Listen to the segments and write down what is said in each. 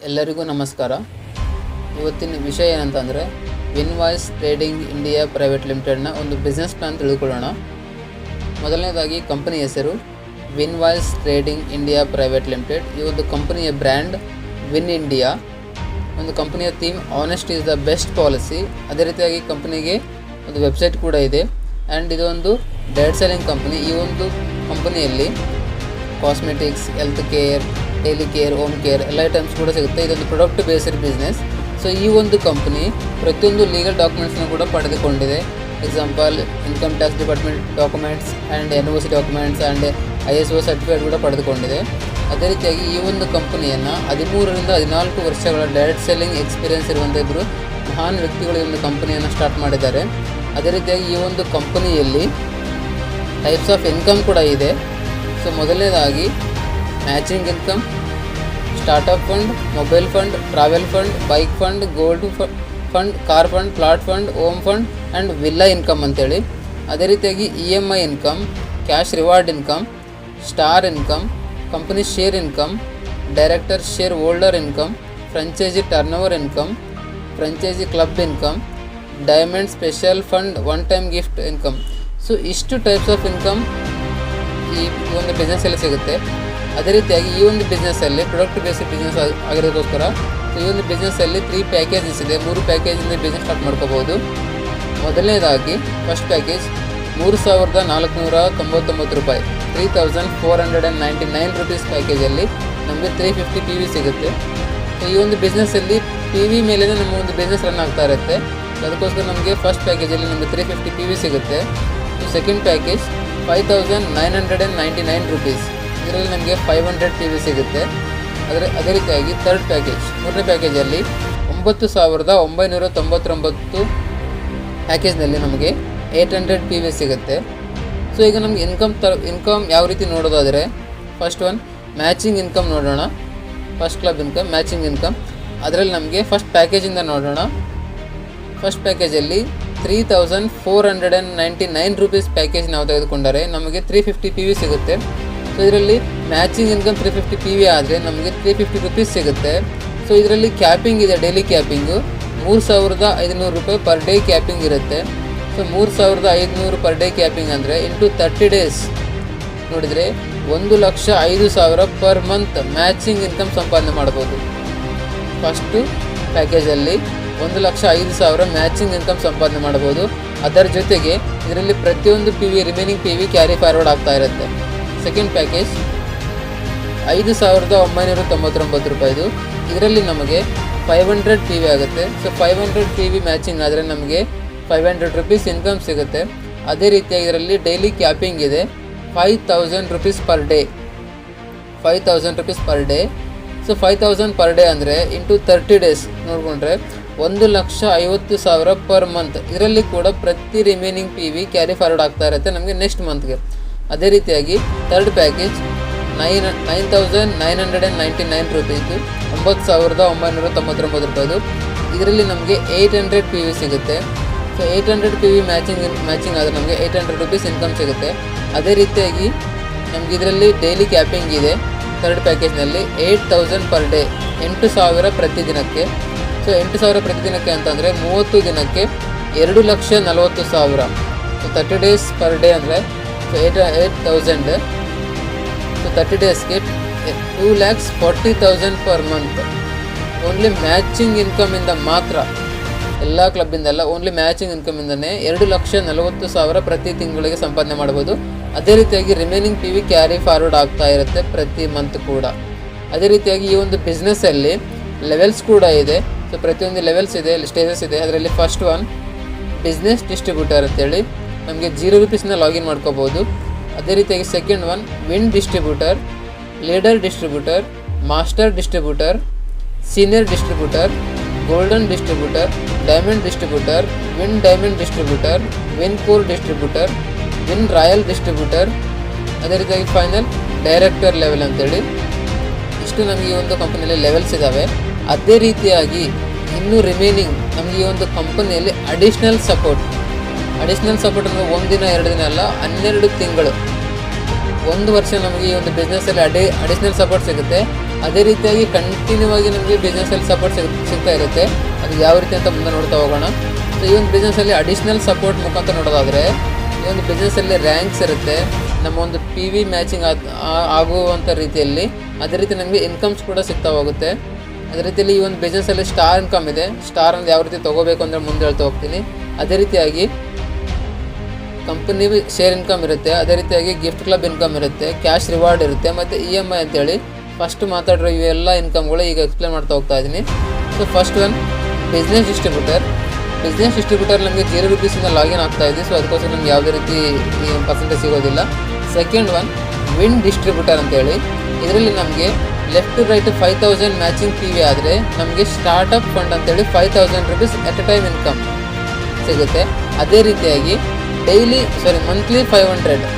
ಎಲ್ಲರಿಗೂ ನಮಸ್ಕಾರ. ಇವತ್ತಿನ ವಿಷಯ ಏನಂತಂದರೆ ವಿನ್ವಾಯ್ಸ್ ಟ್ರೇಡಿಂಗ್ ಇಂಡಿಯಾ ಪ್ರೈವೇಟ್ ಲಿಮಿಟೆಡ್ನ ಒಂದು ಬಿಸ್ನೆಸ್ ಪ್ಲಾನ್ ತಿಳ್ಕೊಳ್ಳೋಣ. ಮೊದಲನೇದಾಗಿ ಕಂಪನಿ ಹೆಸರು ವಿನ್ವಾಯ್ಸ್ ಟ್ರೇಡಿಂಗ್ ಇಂಡಿಯಾ ಪ್ರೈವೇಟ್ ಲಿಮಿಟೆಡ್. ಈ ಒಂದು ಕಂಪನಿಯ ಬ್ರ್ಯಾಂಡ್ ವಿನ್ ಇಂಡಿಯಾ. ಒಂದು ಕಂಪನಿಯ theme honest is the best policy. ಅದೇ ರೀತಿಯಾಗಿ ಕಂಪನಿಗೆ ಒಂದು ವೆಬ್ಸೈಟ್ ಕೂಡ ಇದೆ. ಆ್ಯಂಡ್ ಇದೊಂದು ಡೈರೆಕ್ಟ್ ಸೆಲ್ಲಿಂಗ್ ಕಂಪನಿ. ಈ ಒಂದು ಕಂಪನಿಯಲ್ಲಿ cosmetics, health care, daily care, home care ಎಲ್ಲ ಐಟಮ್ಸ್ ಕೂಡ ಸಿಗುತ್ತೆ. ಇದೊಂದು ಪ್ರಾಡಕ್ಟ್ ಬೇಸ್ಡ್ ಬಿಸ್ನೆಸ್. ಸೊ ಈ ಒಂದು ಕಂಪನಿ ಪ್ರತಿಯೊಂದು ಲೀಗಲ್ ಡಾಕ್ಯುಮೆಂಟ್ಸ್ನ ಕೂಡ ಪಡೆದುಕೊಂಡಿದೆ. Example income tax department documents and NOC documents and ISO certificate ಕೂಡ ಪಡೆದುಕೊಂಡಿದೆ. ಅದೇ ರೀತಿಯಾಗಿ ಈ ಒಂದು ಕಂಪನಿಯನ್ನು 13 ರಿಂದ 14 ವರ್ಷಗಳ ಡೈರೆಕ್ಟ್ ಸೆಲ್ಲಿಂಗ್ ಎಕ್ಸ್ಪೀರಿಯನ್ಸ್ ಇರುವಂಥ ಇಬ್ಬರು ಮಹಾನ್ ವ್ಯಕ್ತಿಗಳು ಈ ಒಂದು ಕಂಪನಿಯನ್ನು ಸ್ಟಾರ್ಟ್ ಮಾಡಿದ್ದಾರೆ. ಅದೇ ರೀತಿಯಾಗಿ ಈ ಒಂದು ಕಂಪನಿಯಲ್ಲಿ ಟೈಪ್ಸ್ ಆಫ್ ಇನ್ಕಮ್ ಕೂಡ ಇದೆ. ಸೊ ಮೊದಲನೇದಾಗಿ matching income, startup fund, mobile fund, travel fund, bike fund, gold fund, car fund, plot fund, home fund and villa income ಅಂತೇಳಿ. ಅದೇ ರೀತಿಯಾಗಿ EMI income, cash reward income, star income, company share income, director shareholder income, franchise turnover income, franchise club income, diamond special fund, one time gift income. So ಇಷ್ಟು types of income ಈ ಒಂದು ಬಿಸ್ನೆಸ್ಸಲ್ಲಿ ಸಿಗುತ್ತೆ. ಅದೇ ರೀತಿಯಾಗಿ ಈ ಒಂದು ಬಿಸ್ನೆಸ್ಸಲ್ಲಿ ಪ್ರಾಡಕ್ಟ್ ಬೇಸ್ಡ್ ಬಿಸ್ನೆಸ್ ಆಗಿರೋದಕ್ಕೋಸ್ಕರ ಈ ಒಂದು ಬಿಸ್ನೆಸ್ಸಲ್ಲಿ 3 ಪ್ಯಾಕೇಜಸ್ ಇದೆ. 3 ಪ್ಯಾಕೇಜಿಂದ ಬಿಸ್ನೆಸ್ ಸ್ಟಾರ್ಟ್ ಮಾಡ್ಕೋಬೋದು. ಮೊದಲನೇದಾಗಿ ಫಸ್ಟ್ ಪ್ಯಾಕೇಜ್ 3,499 ರೂಪಾಯಿ, 3,499 ರುಪೀಸ್ ಪ್ಯಾಕೇಜಲ್ಲಿ ನಮಗೆ 350 PV ಸಿಗುತ್ತೆ. ಈ ಒಂದು ಬಿಸ್ನೆಸ್ಸಲ್ಲಿ PV ಮೇಲೇ ನಮ್ಮ ಒಂದು ಬಿಸ್ನೆಸ್ ರನ್ ಆಗ್ತಾ ಇರುತ್ತೆ. ಅದಕ್ಕೋಸ್ಕರ ನಮಗೆ ಫಸ್ಟ್ ಪ್ಯಾಕೇಜಲ್ಲಿ ನಮಗೆ 350 PV ಸಿಗುತ್ತೆ. ಸೆಕೆಂಡ್ ಪ್ಯಾಕೇಜ್ 5,999 ರುಪೀಸ್, ಇದರಲ್ಲಿ ನಮಗೆ 500 PV ಸಿಗುತ್ತೆ. ಅದೇ ರೀತಿಯಾಗಿ ಥರ್ಡ್ ಪ್ಯಾಕೇಜ್, ಮೂರನೇ ಪ್ಯಾಕೇಜಲ್ಲಿ 9,999 ಪ್ಯಾಕೇಜ್ನಲ್ಲಿ ನಮಗೆ 800 PV ಸಿಗುತ್ತೆ. ಸೊ ಈಗ ನಮಗೆ ಇನ್ಕಮ್ ಯಾವ ರೀತಿ ನೋಡೋದಾದರೆ ಫಸ್ಟ್ ಒನ್ ಮ್ಯಾಚಿಂಗ್ ಇನ್ಕಮ್ ನೋಡೋಣ. First club income, matching income. ಅದರಲ್ಲಿ ನಮಗೆ ಫಸ್ಟ್ ಪ್ಯಾಕೇಜಿಂದ ನೋಡೋಣ. ಫಸ್ಟ್ ಪ್ಯಾಕೇಜಲ್ಲಿ 3,499 ರುಪೀಸ್ ಪ್ಯಾಕೇಜ್ ನಾವು ತೆಗೆದುಕೊಂಡರೆ ನಮಗೆ 350 PV ಸಿಗುತ್ತೆ. ಸೊ ಇದರಲ್ಲಿ ಮ್ಯಾಚಿಂಗ್ ಇನ್ಕಮ್ 350 PV ಆದರೆ ನಮಗೆ 350 ರುಪೀಸ್ ಸಿಗುತ್ತೆ. ಸೊ ಇದರಲ್ಲಿ ಕ್ಯಾಪಿಂಗ್ ಇದೆ, ಡೈಲಿ ಕ್ಯಾಪಿಂಗು 3,500 ರೂಪಾಯಿ ಪರ್ ಡೇ ಕ್ಯಾಪಿಂಗ್ ಇರುತ್ತೆ. ಸೊ 3,500 ಪರ್ ಡೇ ಕ್ಯಾಪಿಂಗ್ ಅಂದರೆ ಇಂಟು 30 ಡೇಸ್ ನೋಡಿದರೆ 1,05,000 ಪರ್ ಮಂತ್ ಮ್ಯಾಚಿಂಗ್ ಇನ್ಕಮ್ ಸಂಪಾದನೆ ಮಾಡ್ಬೋದು. ಫಸ್ಟು ಪ್ಯಾಕೇಜಲ್ಲಿ 1,05,000 ಮ್ಯಾಚಿಂಗ್ ಇನ್ಕಮ್ ಸಂಪಾದನೆ ಮಾಡ್ಬೋದು. ಅದರ ಜೊತೆಗೆ ಇದರಲ್ಲಿ ಪ್ರತಿಯೊಂದು ರಿಮೈನಿಂಗ್ PV ಕ್ಯಾರಿ ಫಾರ್ವರ್ಡ್ ಆಗ್ತಾ ಇರುತ್ತೆ. ಸೆಕೆಂಡ್ ಪ್ಯಾಕೇಜ್ 5,999 ರೂಪಾಯಿದು, ಇದರಲ್ಲಿ ನಮಗೆ 500 PV ಆಗುತ್ತೆ. ಸೊ 500 PV ಮ್ಯಾಚಿಂಗ್ ಆದರೆ ನಮಗೆ 500 ರುಪೀಸ್ ಇನ್ಕಮ್ ಸಿಗುತ್ತೆ. ಅದೇ ರೀತಿಯಾಗಿ ಇದರಲ್ಲಿ ಡೈಲಿ ಕ್ಯಾಪಿಂಗ್ ಇದೆ 5,000 rupees per day, 5,000 rupees per day. So 5,000 per day ಅಂದರೆ ಇಂಟು 30 ಡೇಸ್ ನೋಡಿಕೊಂಡ್ರೆ 1,50,000 ಪರ್ ಮಂತ್. ಇದರಲ್ಲಿ ಕೂಡ ಪ್ರತಿ ರಿಮೈನಿಂಗ್ PV ಕ್ಯಾರಿ ಫಾರ್ವರ್ಡ್ ಆಗ್ತಾ ಇರುತ್ತೆ ನಮಗೆ ನೆಕ್ಸ್ಟ್ ಮಂತ್ಗೆ. ಅದೇ ರೀತಿಯಾಗಿ ಥರ್ಡ್ ಪ್ಯಾಕೇಜ್ 9,999 ರುಪೀಸು, 9,999 ರೂಪಾಯಿದು. ಇದರಲ್ಲಿ ನಮಗೆ 800 PV ಸಿಗುತ್ತೆ. ಸೊ 800 PV ಮ್ಯಾಚಿಂಗ್ ಆದರೆ ನಮಗೆ 800 ರುಪೀಸ್ ಇನ್ಕಮ್ ಸಿಗುತ್ತೆ. ಅದೇ ರೀತಿಯಾಗಿ ನಮಗೆ ಇದರಲ್ಲಿ ಡೈಲಿ ಕ್ಯಾಪಿಂಗ್ ಇದೆ ಥರ್ಡ್ ಪ್ಯಾಕೇಜ್ನಲ್ಲಿ 8,000 ಪರ್ ಡೇ, 8,000 ಪ್ರತಿದಿನಕ್ಕೆ. ಸೊ 8,000 ಪ್ರತಿದಿನಕ್ಕೆ ಅಂತಂದರೆ 30 ದಿನಕ್ಕೆ 2,40,000. ಸೊ 30 ಡೇಸ್ ಪರ್ ಡೇ ಅಂದರೆ ಸೊ 8,000. ಸೊ 30 ಡೇಸ್ಗೆ 2,40,000 ಪರ್ ಮಂತ್. ಓನ್ಲಿ ಮ್ಯಾಚಿಂಗ್ ಇನ್ಕಮಿಂದ ಮಾತ್ರ, ಎಲ್ಲ ಕ್ಲಬ್ಬಿಂದಲ್ಲ, ಓನ್ಲಿ ಮ್ಯಾಚಿಂಗ್ ಇನ್ಕಮಿಂದನೇ 2,40,000 ಪ್ರತಿ ತಿಂಗಳಿಗೆ ಸಂಪಾದನೆ ಮಾಡ್ಬೋದು. ಅದೇ ರೀತಿಯಾಗಿ ರಿಮೈನಿಂಗ್ PV ಕ್ಯಾರಿ ಫಾರ್ವರ್ಡ್ ಆಗ್ತಾ ಇರುತ್ತೆ ಪ್ರತಿ ಮಂತ್ ಕೂಡ. ಅದೇ ರೀತಿಯಾಗಿ ಈ ಒಂದು ಬಿಸ್ನೆಸ್ಸಲ್ಲಿ ಲೆವೆಲ್ಸ್ ಕೂಡ ಇದೆ. ಸೊ ಪ್ರತಿಯೊಂದು ಲೆವೆಲ್ಸ್ ಇದೆ, ಸ್ಟೇಜಸ್ ಇದೆ. ಅದರಲ್ಲಿ ಫಸ್ಟ್ ಒನ್ ಬಿಸ್ನೆಸ್ ಡಿಸ್ಟ್ರಿಬ್ಯೂಟರ್ ಅಂತೇಳಿ ನಮಗೆ 0 ರೂಪೀಸ್ನ ಲಾಗಿನ್ ಮಾಡ್ಕೋಬೋದು. ಅದೇ ರೀತಿಯಾಗಿ second one win distributor, leader distributor, master distributor, senior distributor, golden distributor, diamond distributor, win diamond distributor, win core distributor, win royal distributor. ಅದೇ ರೀತಿಯಾಗಿ ಫೈನಲ್ ಡೈರೆಕ್ಟರ್ ಲೆವೆಲ್ ಅಂತೇಳಿ ಇಷ್ಟು ನಮಗೆ ಈ ಒಂದು ಕಂಪನಿಯಲ್ಲಿ ಲೆವೆಲ್ಸ್ ಇದ್ದಾವೆ. ಅದೇ ರೀತಿಯಾಗಿ ಇನ್ನೂ ರಿಮೈನಿಂಗ್ ನಮಗೆ ಈ ಒಂದು ಕಂಪನಿಯಲ್ಲಿ ಅಡಿಷ್ನಲ್ ಸಪೋರ್ಟ್ ಅಂದರೆ 1 ದಿನ 2 ದಿನ ಅಲ್ಲ, 12 ತಿಂಗಳು, 1 ವರ್ಷ ನಮಗೆ ಈ ಒಂದು ಬಿಸ್ನೆಸ್ಸಲ್ಲಿ ಅಡಿಷ್ನಲ್ ಸಪೋರ್ಟ್ ಸಿಗುತ್ತೆ. ಅದೇ ರೀತಿಯಾಗಿ ಕಂಟಿನ್ಯೂ ಆಗಿ ನಮಗೆ ಬಿಸ್ನೆಸ್ಸಲ್ಲಿ ಸಪೋರ್ಟ್ ಸಿಗ್ತಾ ಇರುತ್ತೆ. ಅದು ಯಾವ ರೀತಿ ಅಂತ ಮುಂದೆ ನೋಡ್ತಾ ಹೋಗೋಣ. ಸೊ ಈ ಒಂದು ಬಿಸ್ನೆಸ್ಸಲ್ಲಿ ಅಡಿಷ್ನಲ್ ಸಪೋರ್ಟ್ ಮುಖಾಂತರ ನೋಡೋದಾದರೆ ಈ ಒಂದು ಬಿಸ್ನೆಸ್ಸಲ್ಲಿ ರ್ಯಾಂಕ್ಸ್ ಇರುತ್ತೆ, ನಮ್ಮ ಒಂದು PV ಮ್ಯಾಚಿಂಗ್ ಆಗುವಂಥ ರೀತಿಯಲ್ಲಿ. ಅದೇ ರೀತಿ ನಮಗೆ ಇನ್ಕಮ್ಸ್ ಕೂಡ ಸಿಗ್ತಾ ಹೋಗುತ್ತೆ. ಅದೇ ರೀತಿಯಲ್ಲಿ ಈ ಒಂದು ಬಿಸ್ನೆಸ್ಸಲ್ಲಿ ಸ್ಟಾರ್ ಇನ್ಕಮ್ ಇದೆ. ಸ್ಟಾರ್ ಅಂದರೆ ಯಾವ ರೀತಿ ತೊಗೋಬೇಕು ಅಂದರೆ ಮುಂದೆ ಹೇಳ್ತಾ ಹೋಗ್ತೀನಿ. ಅದೇ ರೀತಿಯಾಗಿ ಕಂಪನಿ ಶೇರ್ ಇನ್ಕಮ್ ಇರುತ್ತೆ, ಅದೇ ರೀತಿಯಾಗಿ ಗಿಫ್ಟ್ ಕ್ಲಬ್ ಇನ್ಕಮ್ ಇರುತ್ತೆ, ಕ್ಯಾಶ್ ರಿವಾರ್ಡ್ ಇರುತ್ತೆ ಮತ್ತು EMI ಅಂತೇಳಿ ಫಸ್ಟ್ ಮಾತಾಡಿರೋ ಇವೆಲ್ಲ ಇನ್ಕಮ್ಗಳು ಈಗ ಎಕ್ಸ್ಪ್ಲೇನ್ ಮಾಡ್ತಾ ಹೋಗ್ತಾ ಇದ್ದೀನಿ. So first one business distributor. Business distributor ನಮಗೆ 0 ರೂಪೀಸಿಂದ ಲಾಗಿನ್ ಆಗ್ತಾ ಇದೆ. ಸೊ ಅದಕ್ಕೋಸ್ಕರ ನಮ್ಗೆ ಯಾವುದೇ ರೀತಿ ಪರ್ಸೆಂಟೇಜ್ ಸಿಗೋದಿಲ್ಲ. ಸೆಕೆಂಡ್ ಒನ್ ವಿನ್ ಡಿಸ್ಟ್ರಿಬ್ಯೂಟರ್ ಅಂತೇಳಿ, ಇದರಲ್ಲಿ ನಮಗೆ left to right 5000 matching PV ಆದರೆ ನಮಗೆ ಸ್ಟಾರ್ಟಪ್ ಫಂಡ್ ಅಂತೇಳಿ 5000 rupees at a time income ಸಿಗುತ್ತೆ. ಅದೇ ರೀತಿಯಾಗಿ ಮಂತ್ಲಿ 500.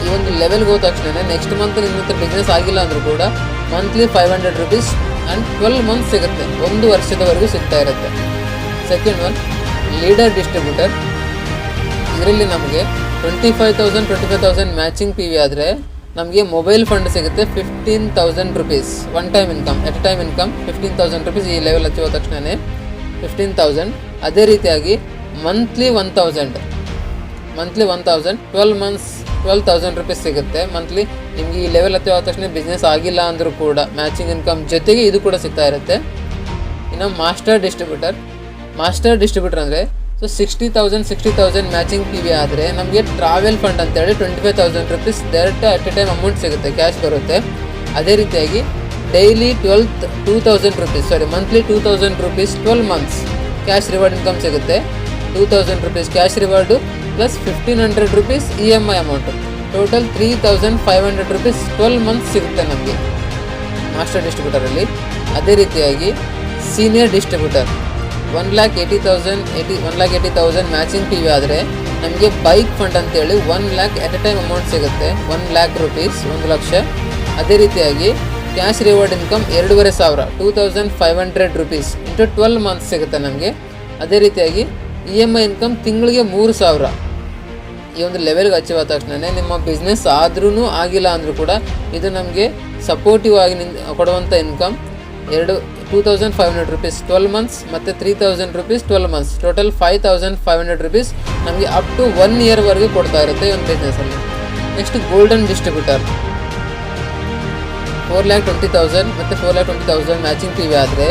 ಈ ಒಂದು ಲೆವೆಲ್ಗೆ ಹೋದ ತಕ್ಷಣ ನೆಕ್ಸ್ಟ್ ಮಂತ್ ನಿಮ್ಮ ಬಿಸ್ನೆಸ್ ಆಗಿಲ್ಲ ಅಂದರೂ ಕೂಡ ಮಂತ್ಲಿ 500 ರೂಪೀಸ್ ಆ್ಯಂಡ್ 12 ಮಂತ್ಸ್ ಸಿಗುತ್ತೆ, 1 ವರ್ಷದವರೆಗೂ ಸಿಗ್ತಾ ಇರುತ್ತೆ. Second one leader distributor. ಇದರಲ್ಲಿ ನಮಗೆ 25,000 ಮ್ಯಾಚಿಂಗ್ PV ಆದರೆ ನಮಗೆ ಮೊಬೈಲ್ ಫಂಡ್ ಸಿಗುತ್ತೆ 15,000 rupees one time income, at time income 15,000 rupees. ಈ ಲೆವೆಲ್ ಹಚ್ಚುವ ತಕ್ಷಣ 15,000. ಅದೇ ರೀತಿಯಾಗಿ ಮಂತ್ಲಿ 1,000 12 ಮಂತ್ಸ್ 12,000 ರೂಪೀಸ್ ಸಿಗುತ್ತೆ ಮಂತ್ಲಿ. ನಿಮಗೆ ಈ ಲೆವೆಲ್ ಹತ್ತಿರ ಆದ ತಕ್ಷಣ ಬಿಸ್ನೆಸ್ ಆಗಿಲ್ಲ ಅಂದರೂ ಕೂಡ ಮ್ಯಾಚಿಂಗ್ ಇನ್ಕಮ್ ಜೊತೆಗೆ ಇದು ಕೂಡ ಸಿಗ್ತಾ ಇರುತ್ತೆ. ಇನ್ನು ಮಾಸ್ಟರ್ ಡಿಸ್ಟ್ರಿಬ್ಯೂಟರ್ ಅಂದರೆ ಸೊ 60,000 ಮ್ಯಾಚಿಂಗ್ PV ಆದರೆ ನಮಗೆ ಟ್ರಾವೆಲ್ ಫಂಡ್ ಅಂತೇಳಿ 25,000 rupees direct at A time amount ಸಿಗುತ್ತೆ, ಕ್ಯಾಶ್ ಬರುತ್ತೆ. ಅದೇ ರೀತಿಯಾಗಿ daily 2,000 rupees monthly 2,000 rupees 12 months cash reward income ಸಿಗುತ್ತೆ. 2,000 rupees cash reward plus 1,500 rupees EMI amount, total 3,500 rupees 12 months ಸಿಗುತ್ತೆ ನಮಗೆ ಮಾಸ್ಟರ್ ಡಿಸ್ಟ್ರಿಬ್ಯೂಟರಲ್ಲಿ. ಅದೇ ರೀತಿಯಾಗಿ ಸೀನಿಯರ್ ಡಿಸ್ಟ್ರಿಬ್ಯೂಟರ್ 1,80,000 ಮ್ಯಾಚಿಂಗ್ PV ಆದರೆ ನಮಗೆ ಬೈಕ್ ಫಂಡ್ ಅಂತೇಳಿ 1 lakh at a time amount ಸಿಗುತ್ತೆ, 1 lakh ರೂಪೀಸ್, 1 ಲಕ್ಷ. ಅದೇ ರೀತಿಯಾಗಿ cash reward income 2,500 2,500 rupees into 12 months ಸಿಗುತ್ತೆ ನಮಗೆ. ಅದೇ ರೀತಿಯಾಗಿ EMI ಇನ್ಕಮ್ ತಿಂಗಳಿಗೆ 3,000. ಈ ಒಂದು ಲೆವೆಲ್ಗೆ ಅಚೀವ್ ಆದ ತಕ್ಷಣ ನಿಮ್ಮ ಬಿಸ್ನೆಸ್ ಆದ್ರೂ ಆಗಿಲ್ಲ ಅಂದರೂ ಕೂಡ ಇದು ನಮಗೆ ಸಪೋರ್ಟಿವ್ ಆಗಿ ಕೊಡುವಂಥ ಇನ್ಕಮ್ 2,500 ರೂಪೀಸ್ 12 ಮಂತ್ಸ್ ಮತ್ತು 3,000 ರೂಪೀಸ್ 12 ಮಂತ್ಸ್, ಟೋಟಲ್ 5,500 ರೂಪೀಸ್ ನಮಗೆ ಅಪ್ ಟು 1 ಇಯರ್ವರೆಗೂ ಕೊಡ್ತಾ ಇರುತ್ತೆ ಈ ಒಂದು ಬಿಸ್ನೆಸ್ಸಲ್ಲಿ. ನೆಕ್ಸ್ಟ್ ಗೋಲ್ಡನ್ ಡಿಸ್ಟ್ರಿಬ್ಯೂಟರ್ 4,20,000 ಮತ್ತು 4,20,000 ಮ್ಯಾಚಿಂಗ್ PV ಆದರೆ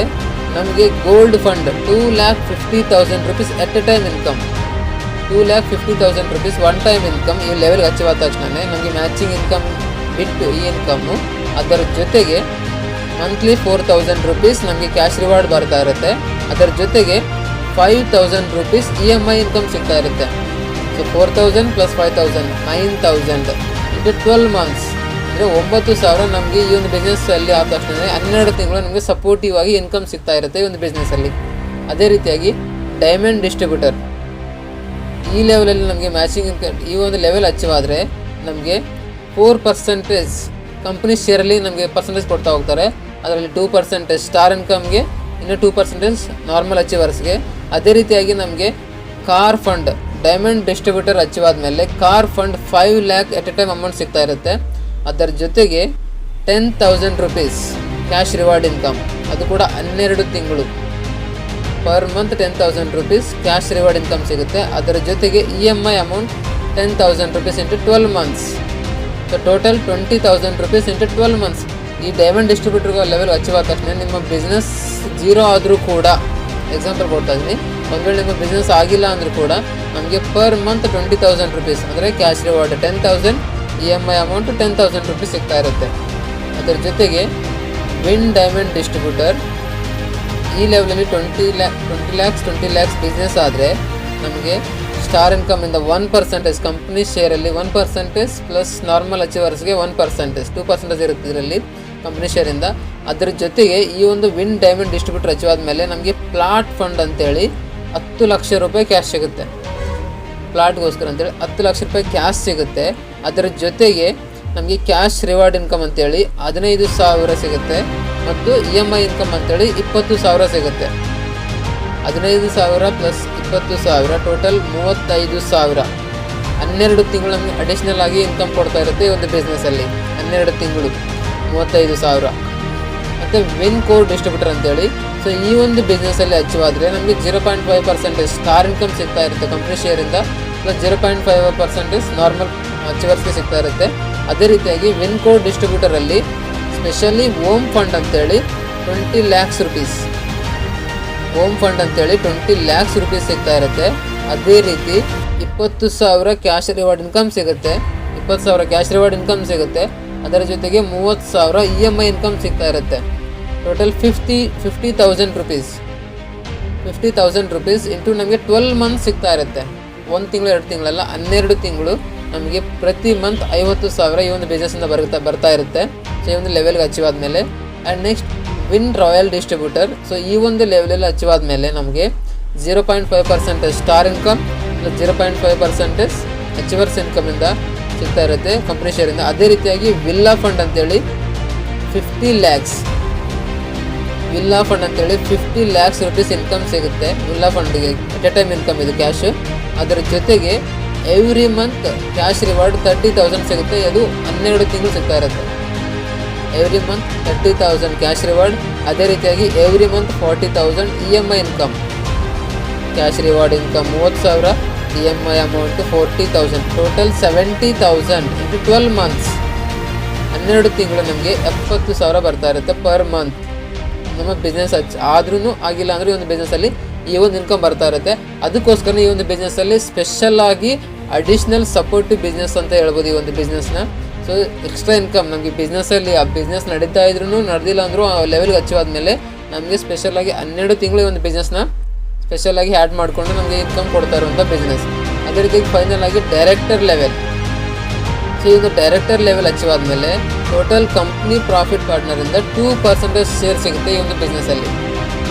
ನಮಗೆ gold fund 2,50,000 rupees at a time income, 2,50,000 rupees one time income. ಈ ಲೆವೆಲ್ಗೆ ಅಚೀವ್ ಆದ ತಕ್ಷಣ ನಮಗೆ ಮ್ಯಾಚಿಂಗ್ ಇನ್ಕಮ್ ಬಿಟ್ಟು ಈ ಇನ್ಕಮ್ಮು ಅದರ ಜೊತೆಗೆ ಮಂತ್ಲಿ 4,000 ರೂಪೀಸ್ ನಮಗೆ ಕ್ಯಾಶ್ ರಿವಾರ್ಡ್ ಬರ್ತಾ ಇರುತ್ತೆ. ಅದರ ಜೊತೆಗೆ 5,000 ರೂಪೀಸ್ EMI ಇನ್ಕಮ್ ಸಿಗ್ತಾ ಇರುತ್ತೆ. ಸೊ 4,000 ಪ್ಲಸ್ 5,000 9,000 ಇಂಟು 12 ಮಂತ್ಸ್ ಅಂದರೆ 9,000 ನಮಗೆ ಈ ಒಂದು ಬಿಸ್ನೆಸ್ಸಲ್ಲಿ ಆದ ತಕ್ಷಣ 12 ತಿಂಗಳು ನಮಗೆ ಸಪೋರ್ಟಿವ್ ಆಗಿ ಇನ್ಕಮ್ ಸಿಗ್ತಾ ಇರುತ್ತೆ ಈ ಒಂದು ಬಿಸ್ನೆಸ್ಸಲ್ಲಿ. ಅದೇ ರೀತಿಯಾಗಿ ಡೈಮಂಡ್ ಡಿಸ್ಟ್ರಿಬ್ಯೂಟರ್ ಈ ಲೆವೆಲಲ್ಲಿ ನಮಗೆ ಮ್ಯಾಚಿಂಗ್ ಇನ್ಕಮ್ ಈ ಒಂದು ಲೆವೆಲ್ ಅಚೀವ್ ಆದರೆ ನಮಗೆ 4% ಕಂಪ್ನಿ ಶೇರಲ್ಲಿ ನಮಗೆ ಪರ್ಸೆಂಟೇಜ್ ಕೊಡ್ತಾ ಹೋಗ್ತಾರೆ. ಅದರಲ್ಲಿ 2% ಸ್ಟಾರ್ ಇನ್ಕಮ್ಗೆ, ಇನ್ನು 2% ನಾರ್ಮಲ್ ಅಚೀವರ್ಸ್ಗೆ. ಅದೇ ರೀತಿಯಾಗಿ ನಮಗೆ car fund diamond distributor achieve ಆದಮೇಲೆ car fund 5 lakh at a time amount ಸಿಗ್ತಾ ಇರುತ್ತೆ. ಅದರ ಜೊತೆಗೆ 10,000 ರೂಪೀಸ್ ಕ್ಯಾಶ್ ರಿವಾರ್ಡ್ ಇನ್ಕಮ್, ಅದು ಕೂಡ 12 ತಿಂಗಳು per month 10,000 rupees cash reward income ಸಿಗುತ್ತೆ. ಅದರ ಜೊತೆಗೆ EMI amount 10,000 rupees into 12 months, so total 20,000 rupees into 12 months. ಈ ಡೈಮಂಡ್ ಡಿಸ್ಟ್ರಿಬ್ಯೂಟರ್ಗೆ ಲೆವೆಲ್ ಅಚೀವ್ ಆದ ತಕ್ಷಣ ನಿಮ್ಮ ಬಿಸ್ನೆಸ್ 0 ಆದರೂ ಕೂಡ, ಎಕ್ಸಾಂಪಲ್ ಕೊಡ್ತಾ ಇದ್ದೀನಿ, ಒಂದು ವೇಳೆ ನಿಮ್ಮ ಬಿಸ್ನೆಸ್ ಆಗಿಲ್ಲ ಅಂದರೂ ಕೂಡ ನಮಗೆ ಪರ್ ಮಂತ್ 20,000 ರೂಪೀಸ್ ಅಂದರೆ cash reward 10,000, EMI amount 10,000 rupees ಸಿಗ್ತಾ ಇರುತ್ತೆ. ಅದರ ಜೊತೆಗೆ ವಿನ್ ಡೈಮಂಡ್ ಡಿಸ್ಟ್ರಿಬ್ಯೂಟರ್ ಈ ಲೆವೆಲಲ್ಲಿ 20 lakhs ಬಿಸ್ನೆಸ್ ಆದರೆ ನಮಗೆ ಸ್ಟಾರ್ ಇನ್ಕಮಿಂದ 1% ಕಂಪ್ನಿ ಶೇರಲ್ಲಿ 1% ಪ್ಲಸ್ ನಾರ್ಮಲ್ ಅಚೀವರ್ಸ್ಗೆ 1%, 2% ಇರುತ್ತೆ ಇದರಲ್ಲಿ ಕಂಪ್ನಿ ಶೇರಿಂದ. ಅದರ ಜೊತೆಗೆ ಈ ಒಂದು ವಿನ್ ಡೈಮಂಡ್ ಡಿಸ್ಟ್ರಿಬ್ಯೂಟರ್ ಅಚೀವ್ ಆದಮೇಲೆ ನಮಗೆ ಪ್ಲಾಟ್ ಫಂಡ್ ಅಂತೇಳಿ 10 ಲಕ್ಷ ರೂಪಾಯಿ ಕ್ಯಾಶ್ ಸಿಗುತ್ತೆ. ಪ್ಲಾಟ್ಗೋಸ್ಕರ ಅಂತೇಳಿ 10 ಲಕ್ಷ ರೂಪಾಯಿ ಕ್ಯಾಶ್ ಸಿಗುತ್ತೆ. ಅದರ ಜೊತೆಗೆ ನಮಗೆ ಕ್ಯಾಶ್ ರಿವಾರ್ಡ್ ಇನ್ಕಮ್ ಅಂತೇಳಿ 15,000 ಸಿಗುತ್ತೆ ಮತ್ತು EMI ಇನ್ಕಮ್ ಅಂತೇಳಿ 20,000 ಸಿಗುತ್ತೆ. 15,000 ಪ್ಲಸ್ 20,000 ಟೋಟಲ್ 35,000. 12 ತಿಂಗಳು ನಮಗೆ ಅಡಿಷ್ನಲ್ ಆಗಿ ಇನ್ಕಮ್ ಕೊಡ್ತಾ ಇರುತ್ತೆ ಈ ಒಂದು ಬಿಸ್ನೆಸ್ಸಲ್ಲಿ. 12 ತಿಂಗಳು 35,000. ಮತ್ತು ವಿನ್ ಕೋರ್ ಡಿಸ್ಟ್ರಿಬ್ಯೂಟರ್ ಅಂತೇಳಿ. ಸೊ ಈ ಒಂದು ಬಿಸ್ನೆಸ್ಸಲ್ಲಿ ಅಚೀವ್ ಆದರೆ ನಮಗೆ 0.5% ಸ್ಟಾರ್ ಇನ್ಕಮ್ ಸಿಗ್ತಾ ಇರುತ್ತೆ ಕಂಪ್ನಿ ಶೇರಿಂದ, ಪ್ಲಸ್ 0.5% ನಾರ್ಮಲ್ ಅಚೀವರ್ಸ್ಗೆ ಸಿಗ್ತಾ ಇರುತ್ತೆ. ಅದೇ ರೀತಿಯಾಗಿ ವಿನ್ ಕೋರ್ ಡಿಸ್ಟ್ರಿಬ್ಯೂಟರಲ್ಲಿ ಸ್ಪೆಷಲಿ ಓಮ್ ಫಂಡ್ ಅಂತೇಳಿ 20 lakhs rupees ಓಮ್ ಫಂಡ್ ಅಂತೇಳಿ 20 lakhs rupees ಸಿಗ್ತಾ ಇರುತ್ತೆ. ಅದೇ ರೀತಿ 20,000 ಕ್ಯಾಶ್ ರಿವಾರ್ಡ್ ಇನ್ಕಮ್ ಸಿಗುತ್ತೆ. 20,000 ಕ್ಯಾಶ್ ರಿವಾರ್ಡ್ ಇನ್ಕಮ್ ಸಿಗುತ್ತೆ. ಅದರ ಜೊತೆಗೆ 30,000 EMI ಇನ್ಕಮ್ ಸಿಗ್ತಾ ಇರುತ್ತೆ. ಟೋಟಲ್ 50,000 rupees 50,000 rupees ಇಂಟು ನಮಗೆ 12 ಮಂತ್ಸ್ ಸಿಗ್ತಾ ಇರುತ್ತೆ. 1 ತಿಂಗಳು 2 ತಿಂಗಳಲ್ಲ, 12 ತಿಂಗಳು ನಮಗೆ ಪ್ರತಿ ಮಂತ್ 50,000 ಈ ಒಂದು ಬಿಸ್ನೆಸ್ಸಿಂದ ಬರ್ತಾ ಇರುತ್ತೆ. ಸೊ ಈ ಒಂದು ಲೆವೆಲ್ಗೆ ಅಚೀವ್ ಆದಮೇಲೆ and next win royal distributor. So ಈ ಒಂದು ಲೆವೆಲಲ್ಲಿ ಅಚೀವ್ ಆದಮೇಲೆ ನಮಗೆ 0.5% ಸ್ಟಾರ್ ಇನ್ಕಮ್ ಪ್ಲಸ್ 0.5% ಅಚೀವರ್ಸ್ ಇನ್ಕಮಿಂದ ಸಿಗ್ತಾ ಇರುತ್ತೆ ಕಂಪ್ನಿ ಶೇರಿಂದ. ಅದೇ ರೀತಿಯಾಗಿ ವಿಲ್ಲಾ ಫಂಡ್ ಅಂತೇಳಿ 50 lakhs ವಿಲ್ಲಾ ಫಂಡ್ ಅಂತೇಳಿ 50 lakhs rupees ಇನ್ಕಮ್ ಸಿಗುತ್ತೆ. ವಿಲ್ಲಾ ಫಂಡ್ಗೆ ಎಟ್ ಎ ಟೈಮ್ ಇನ್ಕಮ್ ಇದು ಕ್ಯಾಶ್. ಅದರ ಜೊತೆಗೆ ಎವ್ರಿ ಮಂತ್ ಕ್ಯಾಶ್ ರಿವಾರ್ಡ್ 30,000 ಸಿಗುತ್ತೆ. ಅದು 12 ತಿಂಗಳು ಸಿಗ್ತಾ ಇರುತ್ತೆ. Every month 30,000 cash reward. ಅದೇ ರೀತಿಯಾಗಿ every month 40,000 EMI income. Cash reward income 30,000, EMI amount 40,000, total 70,000 into 12 months. 12 ತಿಂಗಳು ನಮಗೆ 70,000 ಬರ್ತಾ ಇರುತ್ತೆ ಪರ್ ಮಂತ್. ನಮ್ಮ ಬಿಸ್ನೆಸ್ ಆದ್ರೂ ಆಗಿಲ್ಲ ಅಂದರೆ ಈ ಒಂದು ಬಿಸ್ನೆಸ್ಸಲ್ಲಿ ಈ ಒಂದು ಇನ್ಕಮ್ ಬರ್ತಾ ಇರುತ್ತೆ. ಅದಕ್ಕೋಸ್ಕರ ಈ ಒಂದು ಬಿಸ್ನೆಸ್ಸಲ್ಲಿ ಸ್ಪೆಷಲ್ ಆಗಿ ಅಡಿಷ್ನಲ್ ಸಪೋರ್ಟಿವ್ ಬಿಸ್ನೆಸ್ ಅಂತ ಹೇಳ್ಬೋದು ಈ ಒಂದು ಬಿಸ್ನೆಸ್ನ. ಸೊ ಎಕ್ಸ್ಟ್ರಾ ಇನ್ಕಮ್ ನಮಗೆ ಬಿಸ್ನೆಸ್ಸಲ್ಲಿ ಆ ಬಿಸ್ನೆಸ್ ನಡೀತಾ ಇದ್ರೂ ನಡೆದಿಲ್ಲ ಅಂದರೂ ಆ ಲೆವೆಲ್ಗೆ ಅಚೀವ್ ಆದಮೇಲೆ ನಮಗೆ ಸ್ಪೆಷಲಾಗಿ 12 ತಿಂಗಳು ಈ ಒಂದು ಬಿಸ್ನೆಸ್ನ ಸ್ಪೆಷಲಾಗಿ ಆ್ಯಡ್ ಮಾಡಿಕೊಂಡು ನಮಗೆ ಇನ್ಕಮ್ ಕೊಡ್ತಾ ಇರುವಂಥ ಬಿಸ್ನೆಸ್. ಅದೇ ರೀತಿ ಫೈನಲ್ ಆಗಿ ಡೈರೆಕ್ಟರ್ ಲೆವೆಲ್. ಸೊ ಈ ಒಂದು ಡೈರೆಕ್ಟರ್ ಲೆವೆಲ್ ಅಚೀವ್ ಆದಮೇಲೆ ಟೋಟಲ್ ಕಂಪ್ನಿ ಪ್ರಾಫಿಟ್ ಪಾರ್ಟ್ನರಿಂದ 2% ಶೇರ್ ಸಿಗುತ್ತೆ ಈ ಒಂದು ಬಿಸ್ನೆಸ್ಸಲ್ಲಿ.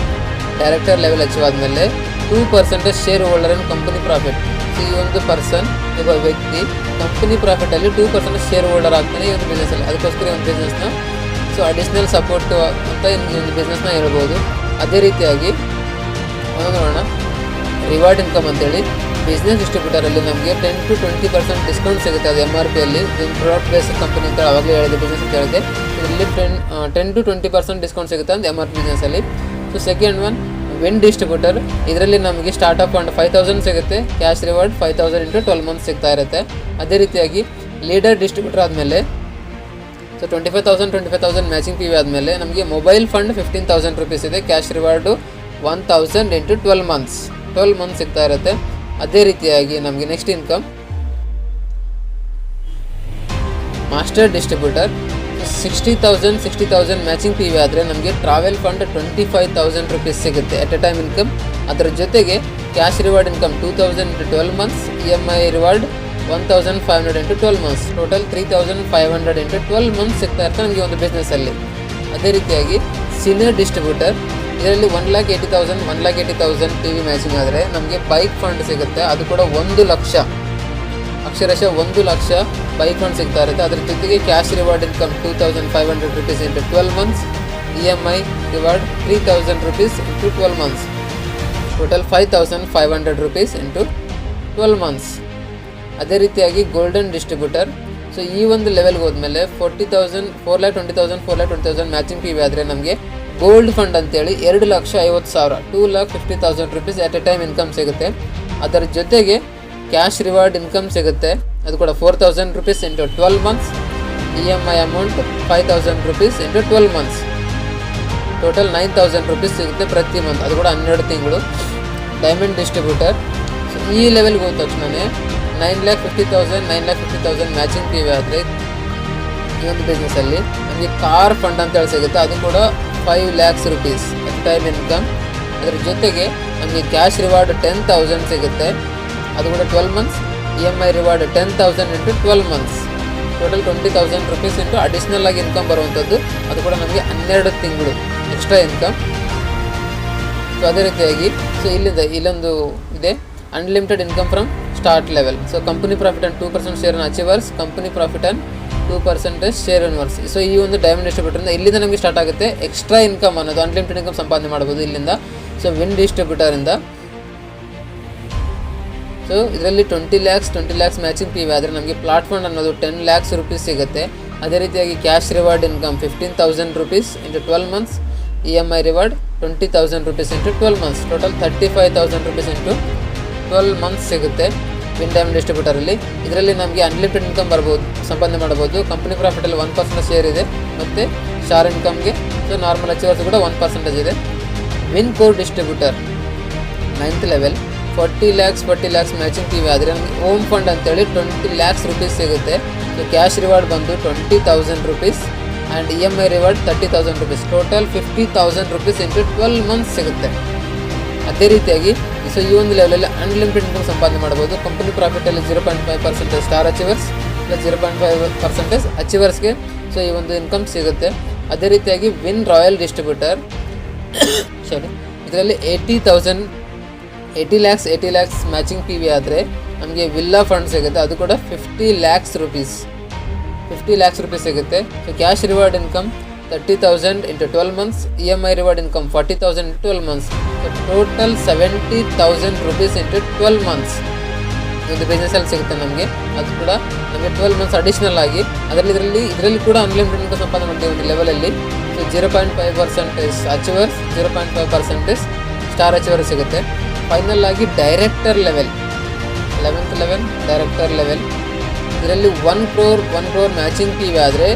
ಡೈರೆಕ್ಟರ್ ಲೆವೆಲ್ ಅಚೀವ್ ಆದಮೇಲೆ 2% ಶೇರ್ ಹೋಲ್ಡರ್ ಇನ್ ಕಂಪನಿ ಪ್ರಾಫಿಟ್. ಸೊ ಈ ಒಂದು ಪರ್ಸನ್, ಒಬ್ಬ ವ್ಯಕ್ತಿ ಕಂಪನಿ ಪ್ರಾಫಿಟಲ್ಲಿ 2% ಶೇರ್ ಹೋಲ್ಡರ್ ಆಗ್ತಾನೆ ಈ ಒಂದು ಬಿಸ್ನೆಸ್ಸಲ್ಲಿ. ಅದಕ್ಕೋಸ್ಕರ ಈ ಒಂದು ಬಿಸ್ನೆಸ್ನ ಸೊ ಅಡಿಷ್ನಲ್ ಸಪೋರ್ಟ್ ಅಂತ ಈ ಒಂದು ಬಿಸ್ನೆಸ್ನ ಹೇಳ್ಬೋದು. ಅದೇ ರೀತಿಯಾಗಿ ನೋಡೋಣ ರಿವಾರ್ಡ್ ಇನ್ಕಮ್ ಅಂತೇಳಿ ಬಿಸ್ನೆಸ್ ಡಿಸ್ಟ್ರಿಬ್ಯೂಟರಲ್ಲಿ ನಮಗೆ 10 to 20% ಡಿಸ್ಕೌಂಟ್ ಸಿಗುತ್ತೆ. ಅದು MRPಯಲ್ಲಿ ಪ್ರಾಡಕ್ಟ್ ಬೇಸ್ಡ್ ಕಂಪನಿ ಅಂತ ಆವಾಗಲೇ ಹೇಳಿದೆ, ಬಿಸ್ನೆಸ್ ಅಂತ ಹೇಳಿದೆ. ಇದರಲ್ಲಿ 10 to 20% ಡಿಸ್ಕೌಂಟ್ ಸಿಗುತ್ತೆ ಅಂತ MRP ಬಿಸ್ನೆಸ್ಸಲ್ಲಿ. So second one win distributor. ಇದರಲ್ಲಿ ನಮಗೆ ಸ್ಟಾರ್ಟಪ್ ಫಂಡ್ 5,000 ಸಿಗುತ್ತೆ. ಕ್ಯಾಶ್ ರಿವಾರ್ಡ್ 5,000 ಇಂಟು 12 ಮಂತ್ಸ್ ಸಿಗ್ತಾ ಇರುತ್ತೆ. ಅದೇ ರೀತಿಯಾಗಿ ಲೀಡರ್ ಡಿಸ್ಟ್ರಿಬ್ಯೂಟರ್ ಆದಮೇಲೆ ಸೊ 25,000 ಮ್ಯಾಚಿಂಗ್ PV ಆದಮೇಲೆ ನಮಗೆ ಮೊಬೈಲ್ ಫಂಡ್ 15,000 rupees ಇದೆ. ಕ್ಯಾಶ್ ರಿವಾರ್ಡು 1,000 ಇಂಟು 12 ಮಂತ್ಸ್ ಸಿಗ್ತಾ ಇರುತ್ತೆ. ಅದೇ ರೀತಿಯಾಗಿ ನಮಗೆ next income master distributor 60,000 matching PV ಆದರೆ ನಮಗೆ ಟ್ರಾವೆಲ್ ಫಂಡ್ 25,000 rupees ಸಿಗುತ್ತೆ ಎಟ್ ಎ ಟೈಮ್ ಇನ್ಕಮ್. ಅದರ ಜೊತೆಗೆ cash reward income 2,000 into 12 months, EMI reward 1,500 into 12 months, total 3,500 into 12 months ಸಿಗ್ತಾ ಇರ್ತಾರೆ ನಮಗೆ ಒಂದು ಬಿಸ್ನೆಸ್ಸಲ್ಲಿ. ಅದೇ ರೀತಿಯಾಗಿ ಸೀನಿಯರ್ ಡಿಸ್ಟ್ರಿಬ್ಯೂಟರ್ ಇದರಲ್ಲಿ 1,80,000 PV ಮ್ಯಾಚಿಂಗ್ ಆದರೆ ನಮಗೆ ಬೈಕ್ ಫಂಡ್ ಸಿಗುತ್ತೆ. ಅದು ಕೂಡ 1 ಲಕ್ಷ, ಅಕ್ಷರಶಃ 1 ಲಕ್ಷ ಬೈಕ್ ಫಂಡ್ ಸಿಗ್ತಾ ಇರುತ್ತೆ. ಅದರ ಜೊತೆಗೆ cash reward income 2,500 rupees into 12 months, EMI reward 3,000 rupees into 12 months, total 5,500 rupees into 12 months. ಅದೇ ರೀತಿಯಾಗಿ ಗೋಲ್ಡನ್ ಡಿಸ್ಟ್ರಿಬ್ಯೂಟರ್. ಸೊ ಈ ಒಂದು ಲೆವೆಲ್ಗೆ ಹೋದ್ಮೇಲೆ 4,20,000 ಮ್ಯಾಚಿಂಗ್ PV ಆದರೆ ನಮಗೆ ಗೋಲ್ಡ್ ಫಂಡ್ ಅಂತೇಳಿ 2,50,000 2,50,000 rupees at a time income ಸಿಗುತ್ತೆ. ಅದರ ಜೊತೆಗೆ ಕ್ಯಾಶ್ ರಿವಾರ್ಡ್ ಇನ್ಕಮ್ ಸಿಗುತ್ತೆ. ಅದು ಕೂಡ 4,000 rupees into 12 months, EMI amount 5,000 rupees into 12 months, total 9,000 rupees ಸಿಗುತ್ತೆ ಪ್ರತಿ ಮಂತ್. ಅದು ಕೂಡ 12 ತಿಂಗಳು. Diamond distributor. ಸೊ ಈ ಲೆವೆಲ್ಗೆ ಹೋದ ತಕ್ಷಣವೇ 9,50,000 ಮ್ಯಾಚಿಂಗ್ PV ಆದರೆ ಈ ಒಂದು ಬಿಸ್ನೆಸ್ಸಲ್ಲಿ ನಮಗೆ ಕಾರ್ ಫಂಡ್ ಅಂತೇಳಿ ಸಿಗುತ್ತೆ. ಅದು ಕೂಡ 5 lakhs rupees at time income. ಅದರ ಜೊತೆಗೆ ನಮಗೆ ಕ್ಯಾಶ್ ರಿವಾರ್ಡ್ 10,000 ಸಿಗುತ್ತೆ. ಅದು ಕೂಡ 12 months, EMI reward 10,000 into 12 months, total 20,000 rupees into additional ಆಗಿ ಇನ್ಕಮ್ ಬರುವಂಥದ್ದು. ಅದು ಕೂಡ ನಮಗೆ 12 ತಿಂಗಳು ಎಕ್ಸ್ಟ್ರಾ ಇನ್ಕಮ್. ಸೊ ಅದೇ ರೀತಿಯಾಗಿ ಸೊ ಇಲ್ಲೊಂದು ಇದೆ unlimited income from start level. So company profit and 2% share on achievers, company profit and 2% share inverse. So ಈ ಒಂದು ಡೈಮಂಡ್ ಡಿಸ್ಟ್ರಿಬ್ಯೂಟರಿಂದ ಇಲ್ಲಿಂದ ನಮಗೆ ಸ್ಟಾರ್ಟ್ ಆಗುತ್ತೆ ಎಕ್ಸ್ಟ್ರಾ ಇನ್ಕಮ್ ಅನ್ನೋದು. ಅನ್ಲಿಮಿಟೆಡ್ ಇನ್ಕಮ್ ಸಂಪಾದನೆ ಮಾಡ್ಬೋದು ಇಲ್ಲಿಂದ. ಸೊ ವಿನ್ ಡಿಸ್ಟ್ರಿಬ್ಯೂಟರಿಂದ ಸೊ ಇದರಲ್ಲಿ 20 lakhs ಮ್ಯಾಚಿಂಗ್ PV ಆದರೆ ನಮಗೆ ಪ್ಲಾಟ್ ಫಂಡ್ ಅನ್ನೋದು 10 lakhs rupees ಸಿಗುತ್ತೆ. ಅದೇ ರೀತಿಯಾಗಿ cash reward income 15,000 rupees into 12 months, EMI reward 20,000 rupees into 12 months, total 35,000 rupees into 12 months ಸಿಗುತ್ತೆ ವಿನ್ ಡೈಮಂಡ್ ಡಿಸ್ಟ್ರಿಬ್ಯೂಟರಲ್ಲಿ. ಇದರಲ್ಲಿ ನಮಗೆ ಅನ್ಲಿಮಿಟೆಡ್ ಇನ್ಕಮ್ ಬರ್ಬೋದು, ಸಂಪಾದನೆ ಮಾಡ್ಬೋದು. ಕಂಪ್ನಿ ಪ್ರಾಫಿಟಲ್ಲಿ 1% ಶೇರ್ ಇದೆ ಮತ್ತು ಸ್ಟಾರ್ ಇನ್ಕಮ್ಗೆ ಸೊ ನಾರ್ಮಲ್ ಅಚೀವರ್ಸ್ ಕೂಡ 1% ಇದೆ. Win core distributor 9th level 40 lakhs matching TV ಆದರೆ ನಮಗೆ ಓಮ್ ಫಂಡ್ ಅಂತೇಳಿ 20 lakhs rupees ಸಿಗುತ್ತೆ. ಸೊ ಕ್ಯಾಶ್ ರಿವಾರ್ಡ್ ಬಂದು 20,000 rupees and EMI reward 30,000 rupees, total 50,000 rupees into 12 months ಸಿಗುತ್ತೆ. ಅದೇ ರೀತಿಯಾಗಿ ಸೊ ಈ ಒಂದು ಲೆವೆಲಲ್ಲಿ ಅನ್ಲಿಮಿಟೆಡ್ ಇನ್ಕಮ್ ಸಂಪಾದನೆ ಮಾಡ್ಬೋದು. ಕಂಪನಿ ಪ್ರಾಫಿಟಲ್ಲಿ 0.5% ಸ್ಟಾರ್ ಅಚೀವರ್ಸ್ ಪ್ಲಸ್ 0.5% ಅಚೀವರ್ಸ್ಗೆ ಸೊ ಈ ಒಂದು ಇನ್ಕಮ್ ಸಿಗುತ್ತೆ. ಅದೇ ರೀತಿಯಾಗಿ ವಿನ್ ರಾಯಲ್ ಡಿಸ್ಟ್ರಿಬ್ಯೂಟರ್ ಇದರಲ್ಲಿ 80 lakhs ಮ್ಯಾಚಿಂಗ್ ಟಿ ವಿ ಆದರೆ ನಮಗೆ ವಿಲ್ಲಾ ಫಂಡ್ ಸಿಗುತ್ತೆ, ಅದು ಕೂಡ 50 lakhs rupees ಸಿಗುತ್ತೆ. So cash reward income 30,000 into 12 months, EMI reward income 40,000 into 12 months, so total 70,000 rupees into 12 months ಒಂದು ಬಿಸ್ನೆಸ್ಸಲ್ಲಿ ಸಿಗುತ್ತೆ ನಮಗೆ. ಅದು ಕೂಡ ನಮಗೆ 12 months ಅಡಿಷ್ನಲ್ ಆಗಿ ಇದರಲ್ಲಿ ಕೂಡ ಅನ್ಲಿಮಿಟೆಡ್ ಇನ್ಕಮ್ ಸಂಪಾದನೆ ಮಾಡ್ತೀವಿ ಒಂದು ಲೆವೆಲಲ್ಲಿ. ಸೊ 0.5% ಅಚೀವರ್ಸ್, 0.5% ಸ್ಟಾರ್ ಅಚೀವರ್ಸ್ ಸಿಗುತ್ತೆ. ಫೈನಲ್ ಆಗಿ director level 11th level director level ಇದರಲ್ಲಿ 1 crore ಮ್ಯಾಚಿಂಗ್ ಟಿ ವಿ ಆದರೆ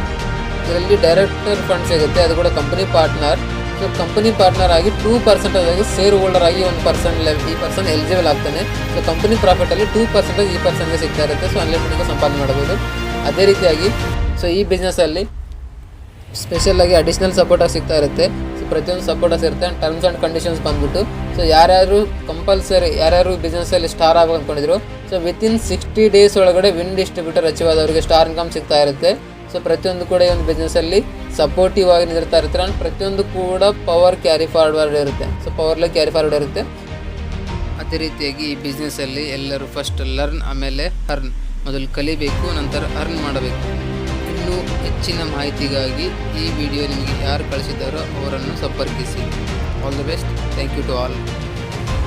ಇದರಲ್ಲಿ ಡೈರೆಕ್ಟರ್ ಫಂಡ್ ಸಿಗುತ್ತೆ, ಅದು ಕೂಡ company partner. So company partner ಆಗಿ 2% ಆಗಿ ಶೇರ್ ಹೋಲ್ಡರ್ ಆಗಿ ಈ ಪರ್ಸನ್ ಎಲಿಜಿಬಲ್ ಆಗ್ತಾನೆ. ಸೊ ಕಂಪನಿ ಪ್ರಾಫಿಟಲ್ಲಿ 2% ಈ ಪರ್ಸನ್ಗೆ ಸಿಗ್ತಾ ಇರುತ್ತೆ. ಸೊ ಅನ್ಲಿಮಿಟೆಡ್ ಸಂಪಾದನೆ ಮಾಡ್ಬೋದು. ಅದೇ ರೀತಿಯಾಗಿ ಸೊ ಈ ಬಿಸ್ನೆಸ್ಸಲ್ಲಿ ಸ್ಪೆಷಲಾಗಿ ಅಡಿಷ್ನಲ್ ಸಪೋರ್ಟಾಗಿ ಸಿಗ್ತಾ ಇರುತ್ತೆ. ಸೊ ಪ್ರತಿಯೊಂದು ಸಪೋರ್ಟಸ್ ಇರುತ್ತೆ. ಟರ್ಮ್ಸ್ ಆ್ಯಂಡ್ ಕಂಡೀಷನ್ಸ್ ಬಂದ್ಬಿಟ್ಟು ಸೊ ಯಾರ್ಯಾರು ಬಿಸ್ನೆಸ್ಸಲ್ಲಿ ಸ್ಟಾರ್ ಆಗಬೇಕು ಅಂದ್ಕೊಂಡಿದ್ರು ಸೊ ವಿತಿನ್ 60 days ಒಳಗಡೆ ವಿನ್ ಡಿಸ್ಟ್ರಿಬ್ಯೂಟರ್ ಅಚೀವ್ ಆದವರಿಗೆ ಸ್ಟಾರ್ ಇನ್ಕಮ್ ಸಿಗ್ತಾ ಇರುತ್ತೆ. ಸೊ ಪ್ರತಿಯೊಂದು ಕೂಡ ಈ ಒಂದು ಬಿಸ್ನೆಸ್ಸಲ್ಲಿ ಸಪೋರ್ಟಿವ್ ಆಗಿ ನಿಂತಿರ್ತಾ ಇರ್ತಾರೆ. ಆ್ಯಂಡ್ ಪ್ರತಿಯೊಂದು ಕೂಡ ಪವರ್ ಕ್ಯಾರಿ ಫಾರ್ವರ್ಡ್ ಇರುತ್ತೆ. ಸೊ ಪವರ್ಲಿ ಕ್ಯಾರಿ ಫಾರ್ವರ್ಡ್ ಇರುತ್ತೆ. ಅದೇ ರೀತಿಯಾಗಿ ಈ ಬಿಸ್ನೆಸ್ಸಲ್ಲಿ ಎಲ್ಲರೂ ಫಸ್ಟ್ ಲರ್ನ್ ಆಮೇಲೆ ಅರ್ನ್, ಮೊದಲು ಕಲಿಬೇಕು ನಂತರ ಅರ್ನ್ ಮಾಡಬೇಕು. ಇನ್ನೂ ಹೆಚ್ಚಿನ ಮಾಹಿತಿಗಾಗಿ ಈ ವಿಡಿಯೋ ನಿಮಗೆ ಯಾರು ಕಳಿಸಿದ್ದಾರೋ ಅವರನ್ನು ಸಂಪರ್ಕಿಸಿ. All the best. Thank you to all.